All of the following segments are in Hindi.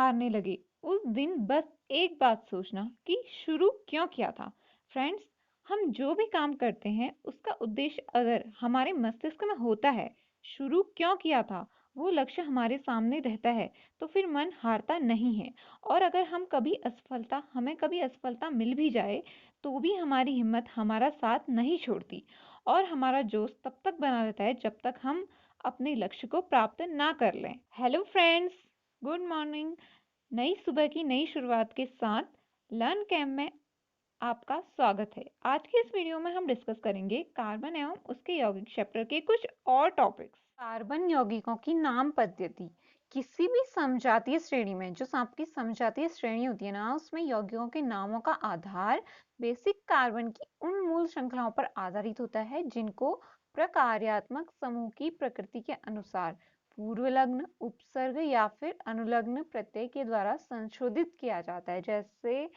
हारने लगे। उस दिन बस एक बात सोचना कि शुरू क्यों किया था। फ्रेंड्स, हम जो भी काम करते हैं उसका उद्देश्य अगर हमारे मस्तिष्क में होता है, शुरू क्यों किया था, वो लक्ष्य हमारे सामने रहता है, तो फिर मन हारता नहीं है। और अगर हमें कभी असफलता मिल भी जाए तो भी हमारी हिम्मत हमारा साथ नहीं छोड़ती और हमारा जोश तब तक बना रहता है जब तक हम अपने लक्ष्य को प्राप्त ना कर लें। Hello friends, good morning. नई सुबह की नई शुरुआत के साथ लर्न कैम्प में आपका स्वागत है। आज की इस वीडियो में हम डिस्कस करेंगे कार्बन एवं उसके यौगिक चैप्टर के कुछ और टॉपिक्स। कार्बन यौगिकों की नाम पद्धति। किसी भी समजातीय श्रेणी में, जो आपकी समजातीय श्रेणी होती है ना, उसमें यौगिकों के नामों का आधार बेसिक कार्बन की उन मूल श्रृंखलाओं पर आधारित होता है जिनको प्रकार्यात्मक समूह की प्रकृति के अनुसार पूर्वलग्न, उपसर्ग या फिर अनुलग्न प्रत्यय के द्वारा संशोधित किया जाता है, जैसे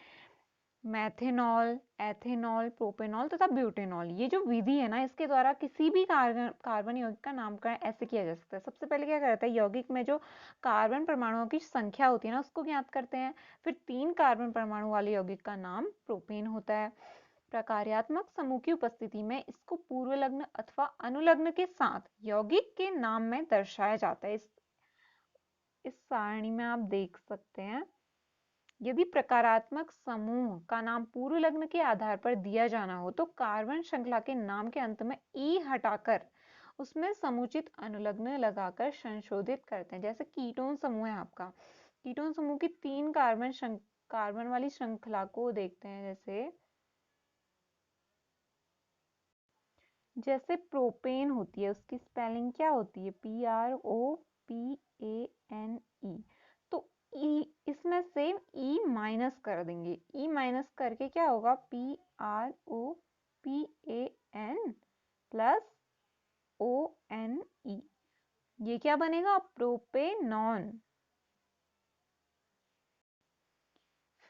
मैथेनॉल, एथेनॉल, प्रोपेनॉल तथा ब्यूटेनॉल। ये जो विधि है ना, इसके द्वारा किसी भी कार्बन यौगिक का नामकरण ऐसे किया जा सकता है। सबसे पहले क्या करता है, यौगिक में जो कार्बन परमाणुओं की संख्या होती है ना, उसको ज्ञात करते हैं। फिर 3 कार्बन परमाणु वाले यौगिक का नाम प्रोपेन होता है। प्रकार्यात्मक समूह की उपस्थिति में इसको पूर्वलग्न अथवा अनुलग्न के साथ यौगिक के नाम में दर्शाया जाता है। इस सारणी में आप देख सकते हैं। यदि प्रकारात्मक समूह का नाम पूर्व लग्न के आधार पर दिया जाना हो तो कार्बन श्रृंखला के नाम के अंत में ई हटाकर उसमें समुचित अनुलग्न लगाकर संशोधित करते हैं। जैसे कीटोन समूह है आपका, कीटोन समूह की 3 कार्बन वाली श्रृंखला को देखते हैं। जैसे प्रोपेन होती है, उसकी स्पेलिंग क्या होती है, PROPANE। तो ई, इसमें से ई माइनस कर देंगे। ई माइनस करके क्या होगा, PROPAN प्लस ONE। ये क्या बनेगा, प्रोपेनॉन।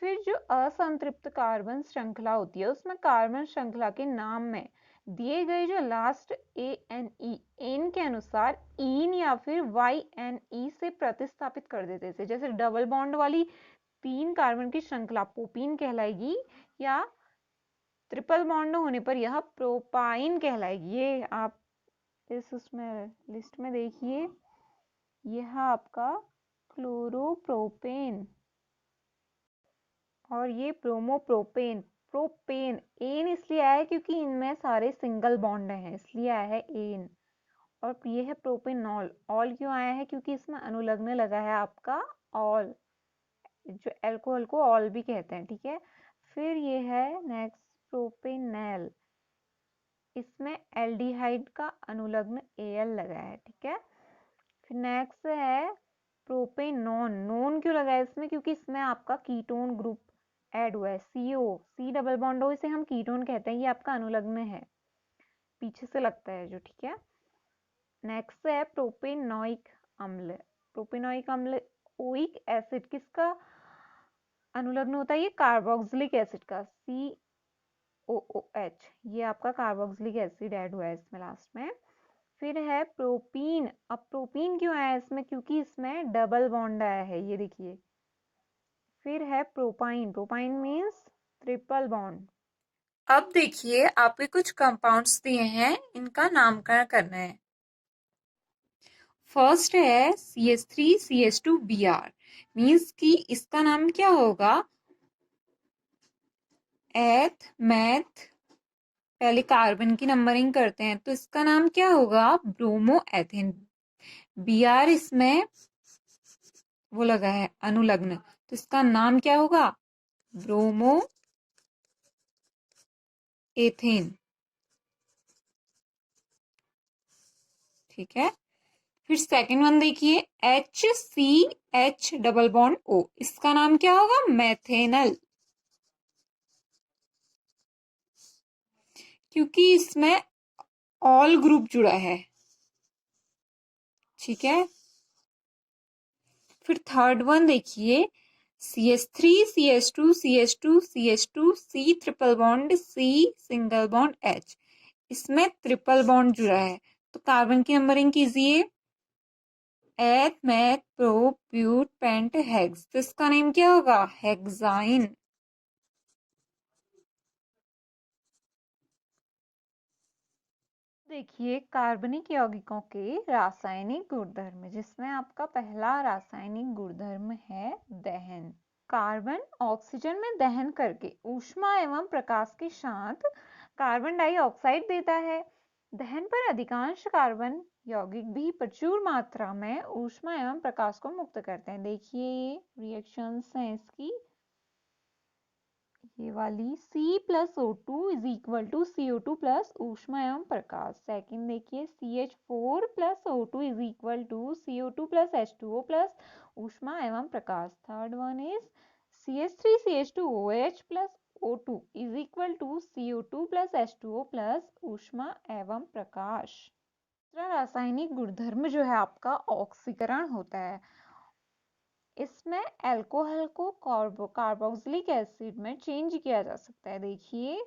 फिर जो असंतृप्त कार्बन श्रृंखला होती है, उसमें कार्बन श्रृंखला के नाम में दिए गए जो लास्ट एन के अनुसार इन या फिर YNE से प्रतिस्थापित कर देते थे। जैसे डबल बॉन्ड वाली 3 कार्बन की श्रृंखला प्रोपीन कहलाएगी, या ट्रिपल बॉन्ड होने पर यह प्रोपाइन कहलाएगी। ये आप उसमें लिस्ट में देखिए, यह आपका क्लोरोप्रोपेन और ये ब्रोमोप्रोपेन। प्रोपेन एन इसलिए आया है क्योंकि इनमें सारे सिंगल बॉन्ड हैं, इसलिए आया है एन। और ये है प्रोपेनॉल। ऑल क्यों आया है, क्योंकि इसमें अनुलग्न लगा है आपका ऑल, जो अल्कोहल को ऑल भी कहते हैं, ठीक है। फिर ये है नेक्स्ट प्रोपेनल, इसमें एल्डिहाइड का अनुलग्न Al लगा है, ठीक है। फिर नेक्स्ट है प्रोपेनॉन। नॉन क्यों लगा है इसमें, क्योंकि इसमें आपका कीटोन ग्रुप ऐड हुआ है, C डबल बॉन्ड हो, इसे हम कीटोन कहते हैं। ये आपका अनुलग्न है, पीछे से लगता है जो, ठीक है। नेक्स्ट है प्रोपेनोइक अम्ल। प्रोपेनोइक अम्ल ओइक एसिड किसका अनुलग्न होता है, ये कार्बोक्सिलिक एसिड का, COOH। ये आपका कार्बोक्सिलिक एसिड ऐड हुआ है इसमें लास्ट में। फिर है प्रोपीन। अब प्रोपीन क्यों आया इसमें, क्योंकि इसमें डबल बॉन्ड आया है, ये देखिए। फिर है propyne. Propyne means triple bond. अब देखिए, आपके कुछ कंपाउंड्स दिए हैं, इनका नामकरण करना है। फर्स्ट है CH3CH2Br, मीन्स कि इसका नाम क्या होगा, एथ मैथ। पहले कार्बन की नंबरिंग करते हैं, तो इसका नाम क्या होगा, ब्रोमो एथेन। Br इसमें वो लगा है अनुलग्न, तो इसका नाम क्या होगा, ब्रोमो एथेन, ठीक है। फिर सेकंड वन देखिए, HCH डबल बॉन्ड O, इसका नाम क्या होगा, मैथेनल, क्योंकि इसमें ऑल ग्रुप जुड़ा है, ठीक है। फिर थर्ड वन देखिए, CH3CH2CH2CH2C triple bond C single bond H, इसमें ट्रिपल बॉन्ड जुड़ा है, तो कार्बन की नंबरिंग कीजिए। Eth meth pro but pent hex, तो इसका नेम क्या होगा? हेक्साइन। देखिए कार्बनिक यौगिकों के रासायनिक गुणधर्म, जिसमें आपका पहला रासायनिक गुणधर्म है दहन। कार्बन ऑक्सीजन में दहन करके ऊष्मा एवं प्रकाश के साथ कार्बन डाइऑक्साइड देता है। दहन पर अधिकांश कार्बन यौगिक भी प्रचुर मात्रा में ऊष्मा एवं प्रकाश को मुक्त करते हैं। देखिए ये रिएक्शंस हैं इसकी, ये वाली C+O2 is equal to CO2 plus ऊष्मा एवं प्रकाश। सेकंड देखिए CH4+O2 is equal to CO2 plus H2O plus ऊष्मा एवं प्रकाश। Third one is CH3CH2OH plus O2 is equal to CO2 plus H2O plus ऊष्मा एवं प्रकाश। दूसरा रासायनिक गुणधर्म जो है आपका ऑक्सीकरण होता है। इसमें अल्कोहल को कार्बोक्सिलिक एसिड में चेंज किया जा सकता है। देखिए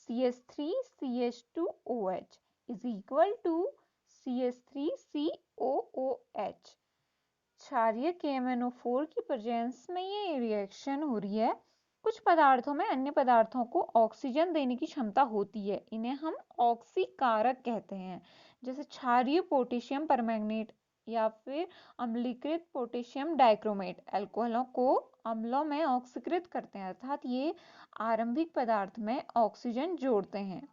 CH3CH2OH is equal to CH3COOH। क्षारीय KMnO4 की प्रेजेंस में ये रिएक्शन हो रही है। कुछ पदार्थों में अन्य पदार्थों को ऑक्सीजन देने की क्षमता होती है, इन्हें हम ऑक्सीकारक कहते हैं। जैसे क्षारीय पोटेशियम परमैंगनेट या फिर अम्लीकृत पोटेशियम डाइक्रोमेट अल्कोहलों को अम्लों में ऑक्सीकृत करते हैं, अर्थात ये आरंभिक पदार्थ में ऑक्सीजन जोड़ते हैं,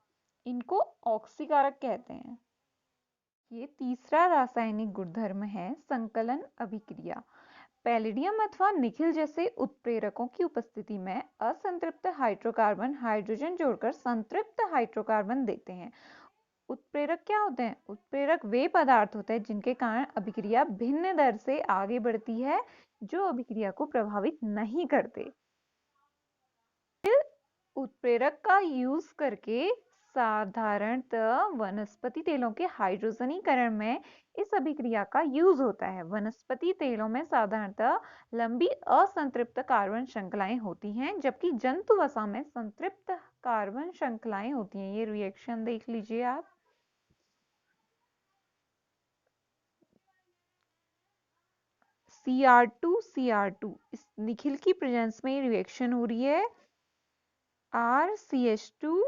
इनको ऑक्सीकारक कहते हैं। ये तीसरा रासायनिक गुणधर्म है संकलन अभिक्रिया। पैलेडियम अथवा निकिल जैसे उत्प्रेरकों की उपस्थिति में असंतृप्त हाइड्रोकार्बन हाइड्रोजन जोड़कर संतृप्त हाइड्रोकार्बन देते हैं। उत्प्रेरक क्या होते हैं? उत्प्रेरक वे पदार्थ होते हैं जिनके कारण अभिक्रिया भिन्न दर से आगे बढ़ती है, जो अभिक्रिया को प्रभावित नहीं करते। उत्प्रेरक का यूज करके साधारणतः वनस्पति तेलों के हाइड्रोजनीकरण में इस अभिक्रिया का यूज होता है। वनस्पति तेलों में साधारणतः लंबी असंतृप्त कार्बन श्रृंखलाएं होती हैं, जबकि जंतु वसा में संतृप्त कार्बन श्रृंखलाएं होती हैं। ये रिएक्शन देख लीजिए आप। Cr2Cr2 इस निखिल की प्रेजेंस में रिएक्शन हो रही है। RCH2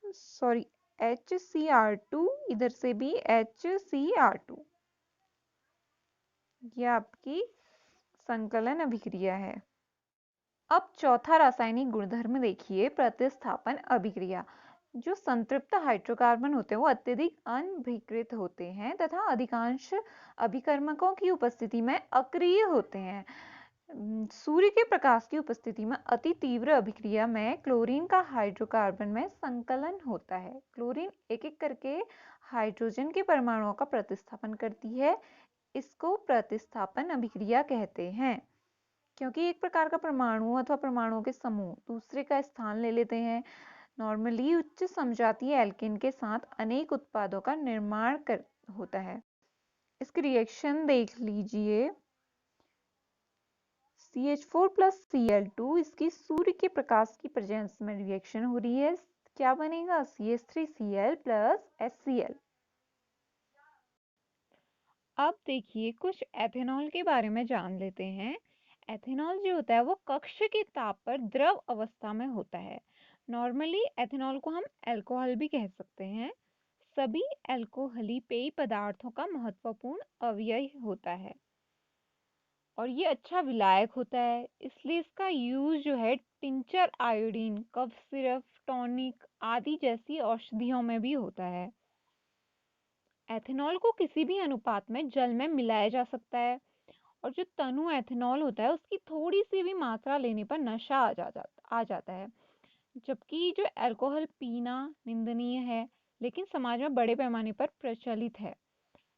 सॉरी HCr2, इधर से भी HCr2, ये आपकी संकलन अभिक्रिया है। अब चौथा रासायनिक गुणधर्म देखिए प्रतिस्थापन अभिक्रिया। जो संतृप्त हाइड्रोकार्बन होते हैं वो अत्यधिक अनभिकृत होते हैं तथा अधिकांश अभिकर्मकों की उपस्थिति में अक्रिय होते हैं। सूर्य के प्रकाश की उपस्थिति में अति तीव्र अभिक्रिया में क्लोरीन का हाइड्रोकार्बन में संकलन होता है। क्लोरीन एक एक करके हाइड्रोजन के परमाणुओं का प्रतिस्थापन करती है, इसको प्रतिस्थापन अभिक्रिया कहते हैं। क्योंकि एक प्रकार का परमाणु अथवा परमाणुओं के समूह दूसरे का स्थान ले लेते हैं, नॉर्मली उच्च समजातीय एल्केन के साथ अनेक उत्पादों का निर्माण होता है। इसकी रिएक्शन देख लीजिए। CH4 प्लस Cl2, इसकी सूर्य के प्रकाश की प्रेजेंस में रिएक्शन हो रही है। क्या बनेगा? CH3Cl plus HCl। अब देखिए कुछ एथेनॉल के बारे में जान लेते हैं। एथेनॉल जो होता है वो कक्ष के ताप पर द्रव अवस्था में होता है। नॉर्मली एथेनॉल को हम अल्कोहल भी कह सकते हैं। सभी अल्कोहली पेय पदार्थों का महत्वपूर्ण अवयव होता है और ये अच्छा विलायक होता है, इसलिए इसका यूज जो है tincture, iodine, cough syrup, tonic आदि जैसी औषधियों में भी होता है। एथेनॉल को किसी भी अनुपात में जल में मिलाया जा सकता है और जो तनु एथेनॉल होता है उसकी थोड़ी सी भी मात्रा लेने पर नशा आ जाता है। जबकि जो अल्कोहल पीना निंदनीय है, लेकिन समाज में बड़े पैमाने पर प्रचलित है।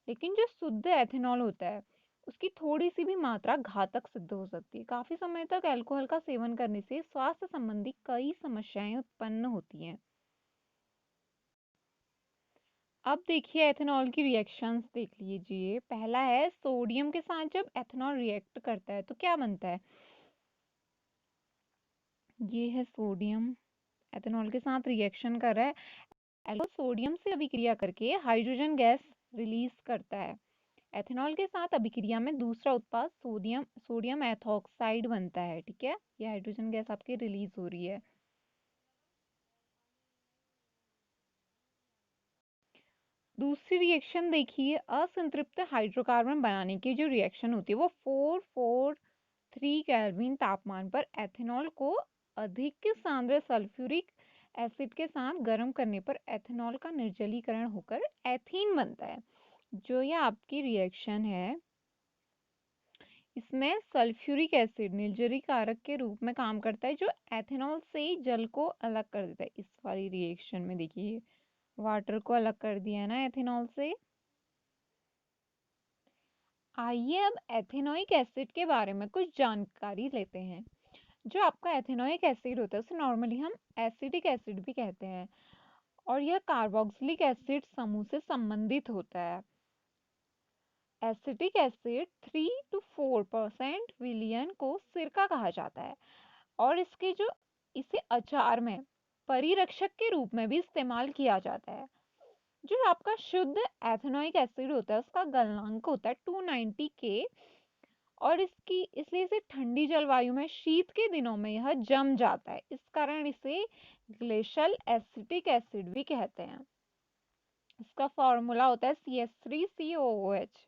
लेकिन जो शुद्ध एथेनॉल होता है उसकी थोड़ी सी भी मात्रा घातक सिद्ध हो सकती है। काफी समय तक अल्कोहल का सेवन करने से स्वास्थ्य संबंधी कई समस्याएं उत्पन्न होती हैं। अब देखिए एथेनॉल की रिएक्शंस देख लीजिए। पहला है सोडियम के साथ जब एथेनॉल रिएक्ट करता है तो क्या बनता है? ये है सोडियम एथेनॉल के साथ रिएक्शन कर रहा है। सोडियम से अभिक्रिया करके हाइड्रोजन गैस रिलीज करता है। एथेनॉल के साथ अभिक्रिया में दूसरा उत्पाद सोडियम सोडियम एथॉक्साइड बनता है। ठीक है, ये हाइड्रोजन गैस आपकी रिलीज हो रही है। दूसरी रिएक्शन देखिए, असंतृप्त हाइड्रोकार्बन बनाने की जो रिएक्शन होती है वो 443 केल्विन तापमान पर एथेनॉल को अधिक सांद्र सल्फ्यूरिक एसिड के साथ गर्म करने पर एथेनॉल का निर्जलीकरण होकर एथीन बनता है। जो ये आपकी रिएक्शन है, इसमें सल्फ्यूरिक एसिड निर्जली कारक के रूप में काम करता है जो एथेनॉल से जल को अलग कर देता है। इस वाली रिएक्शन में देखिए वाटर को अलग कर दिया है ना एथेनॉल से। आइए अब एथेनोइक एसिड के बारे में कुछ जानकारी लेते हैं। जो आपका एथेनोइक एसिड होता है उसे नॉर्मली हम एसिडिक एसिड भी कहते हैं और यह कार्बोक्सिलिक एसिड समूह से संबंधित होता है। एसिटिक एसिड 3 to 4% विलयन को सिरका कहा जाता है और इसे अचार में परिरक्षक के रूप में भी इस्तेमाल किया जाता है। जो आपका शुद्ध एथेनोइक एसिड होता है उसका गलनांक होता है 290 के और इसलिए इसे ठंडी जलवायु में शीत के दिनों में यह जम जाता है। इस कारण इसे ग्लेशियल एसिटिक एसिड भी कहते हैं। इसका फॉर्मूला होता है CH3COOH।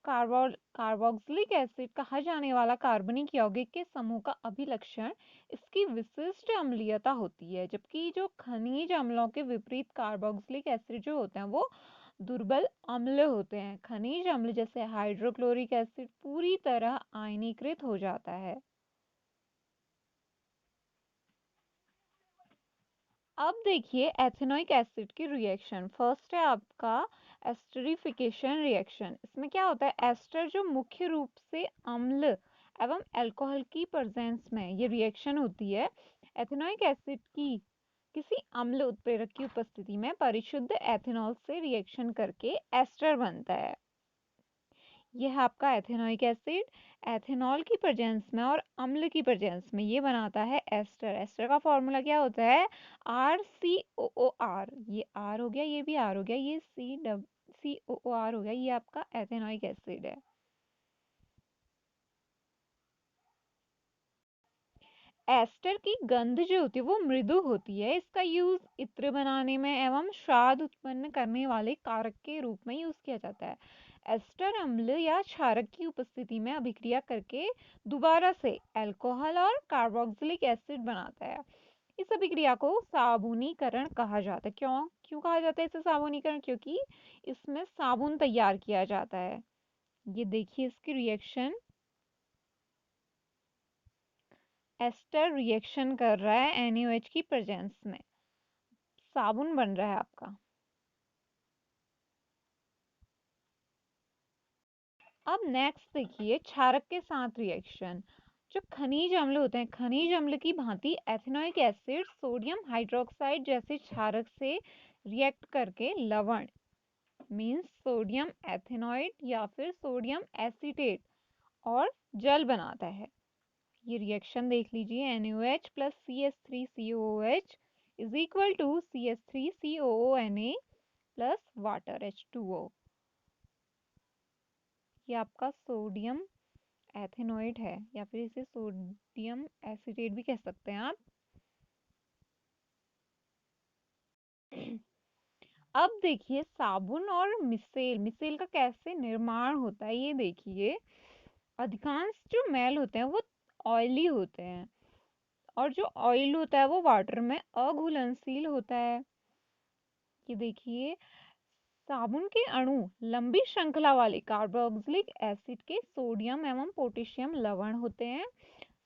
कार्बोक्सिलिक एसिड कहा जाने वाला कार्बनिक यौगिक के समूह का अभिलक्षण इसकी विशिष्ट अम्लीयता होती है, जबकि जो खनिज अम्लों के विपरीत कार्बोक्सिलिक एसिड जो होते हैं वो दुर्बल अम्ल होते हैं। खनिज अम्ल जैसे हाइड्रोक्लोरिक एसिड पूरी तरह आयनीकृत हो जाता है। अब देखिए एथेनोइक एसिड की रिएक्शन। फर्स्ट है आपका एस्टरिफिकेशन रिएक्शन। इसमें क्या होता है, एस्टर जो मुख्य रूप से अम्ल एवं अल्कोहल की प्रेजेंस में ये रिएक्शन होती है। एथेनोइक एसिड की किसी अम्ल उत्प्रेरक की उपस्थिति में परिशुद्ध एथेनॉल से रिएक्शन करके एस्टर बनता है। यह आपका एथेनोइक एसिड एथेनॉल की प्रेजेंस में और अम्ल की प्रेजेंस में ये बनाता है एस्टर। एस्टर का फॉर्मूला क्या होता है, RCOOR। ये R हो गया, ये भी R हो गया, ये COOR हो गया। ये आपका एथेनोइक एसिड है। एस्टर की गंध जो होती है वो मृदु होती है। इसका यूज इत्र बनाने में एवं स्वाद उत्पन्न करने वाले कारक के रूप में यूज किया जाता है। एस्टर अम्ल या क्षारक की उपस्थिति में अभिक्रिया करके दोबारा से अल्कोहल और कार्बोक्सिलिक एसिड बनाता है। इस अभिक्रिया को साबुनीकरण कहा जाता है। क्यों क्यों कहा जाता है इसे साबुनीकरण, क्योंकि इसमें साबुन तैयार किया जाता है। ये देखिए इसकी रिएक्शन, एस्टर रिएक्शन कर रहा है NaOH की प्रेजेंस में, साबुन बन रहा है आपका। अब नेक्स्ट देखिए क्षारक के साथ रिएक्शन। जो खनिज अम्ल होते हैं, खनिज अम्ल की भांति एथेनोइक एसिड सोडियम हाइड्रोक्साइड जैसे क्षारक से रिएक्ट करके लवण मीन्स सोडियम एथेनॉइड या फिर सोडियम एसीटेट और जल बनाता है। ये रिएक्शन देख लीजिए, NaOH plus CH3COOH is equal to CH3COONA plus water H2O। ये आपका सोडियम एथेनोइड है या फिर इसे सोडियम एसीटेट भी कह सकते हैं आप। अब देखिए साबुन और मिसेल, मिसेल का कैसे निर्माण होता है ये देखिए। अधिकांश जो मैल होते हैं वो ऑयली होते हैं और जो ऑयल होता है वो वाटर में अघुलनशील होता है। ये देखिए साबुन के अणु लंबी श्रृंखला वाले कार्बोक्सिलिक एसिड के सोडियम एवं पोटेशियम लवण होते हैं।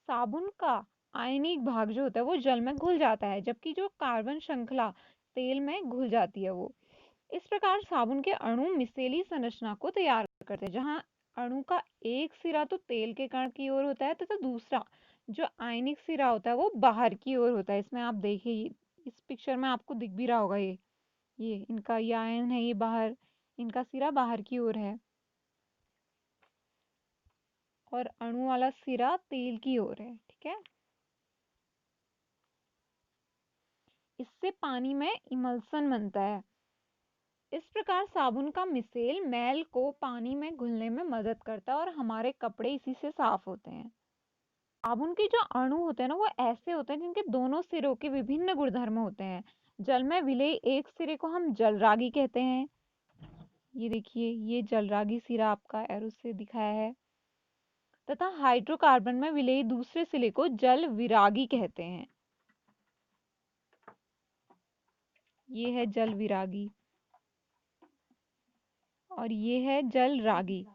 साबुन का आयनिक भाग जो होता है वो जल में घुल जाता है, जबकि जो कार्बन श्रृंखला तेल में घुल जाती है वो। इस प्रकार साबुन के अणु मिसेली संरचना को तैयार करते हैं, जहां अणु का एक सिरा तो तेल के कण की ओर होता है तथा दूसरा जो आयनिक सिरा होता है वो बाहर की ओर होता है। इसमें आप देखिए इस पिक्चर में आपको दिख भी रहा होगा, ये इनका ये आयन है, ये बाहर इनका सिरा बाहर की ओर है और अणु वाला सिरा तेल की ओर है। ठीक है, इससे पानी में इमल्सन बनता है। इस प्रकार साबुन का मिसेल मैल को पानी में घुलने में मदद करता है और हमारे कपड़े इसी से साफ होते हैं। साबुन के जो अणु होते हैं ना वो ऐसे होते हैं जिनके दोनों सिरों के विभिन्न गुणधर्म होते हैं। जल में विलेय एक सिरे को हम जलरागी कहते हैं। ये देखिए, ये जलरागी सिरा आपका एरो से दिखाया है। तथा हाइड्रोकार्बन में विलेय दूसरे सिरे को जल विरागी कहते हैं। ये है जल विरागी और ये है जल रागी।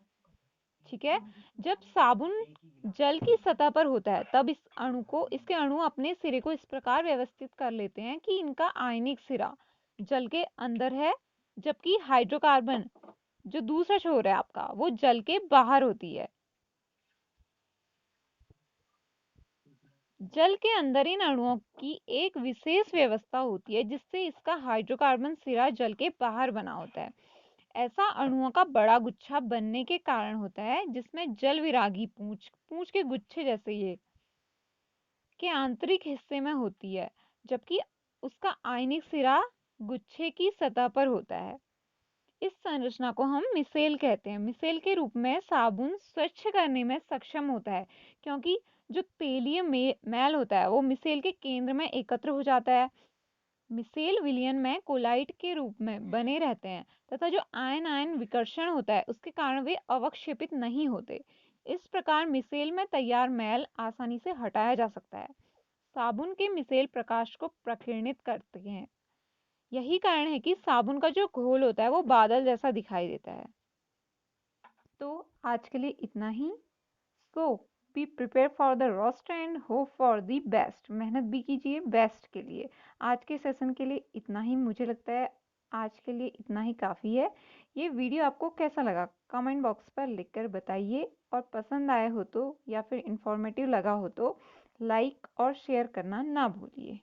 ठीक है। जब साबुन जल की सतह पर होता है तब इसके अणु अपने सिरे को इस प्रकार व्यवस्थित कर लेते हैं कि इनका आयनिक सिरा जल के अंदर है, जबकि हाइड्रोकार्बन जो दूसरा छोर है आपका वो जल के बाहर होती है। जल के अंदर इन अणुओं की एक विशेष व्यवस्था होती है जिससे इसका हाइड्रोकार्बन सिरा जल के बाहर बना होता है। ऐसा अणुओं का बड़ा गुच्छा बनने के कारण होता है जिसमें जल विरागी पूंछ पूंछ के गुच्छे जैसे ये के आंतरिक हिस्से में होती है, जबकि उसका आयनिक सिरा गुच्छे की सतह पर होता है। इस संरचना को हम मिसेल कहते हैं। मिसेल के रूप में साबुन स्वच्छ करने में सक्षम होता है क्योंकि जो तेलीय मैल होता है वो मिसेल के केंद्र में एकत्र हो जाता है। मिसेल विलयन में कोलाइट के रूप में बने रहते हैं तथा जो आयन आयन विकर्षण होता है उसके कारण वे अवक्षेपित नहीं होते। इस प्रकार मिसेल में तैयार मैल आसानी से हटाया जा सकता है। साबुन के मिसेल प्रकाश को प्रकीर्णित करते हैं। यही कारण है कि साबुन का जो घोल होता है वो बादल जैसा दिखाई देता है। तो आज के लिए इतना ही। So be prepare for the roast and hope for the best. मेहनत भी कीजिए बेस्ट के लिए। आज के सेशन के लिए इतना ही, मुझे लगता है आज के लिए इतना ही काफ़ी है। ये वीडियो आपको कैसा लगा कमेंट बॉक्स पर लिखकर बताइए, और पसंद आए हो तो या फिर इंफॉर्मेटिव लगा हो तो लाइक और शेयर करना ना भूलिए।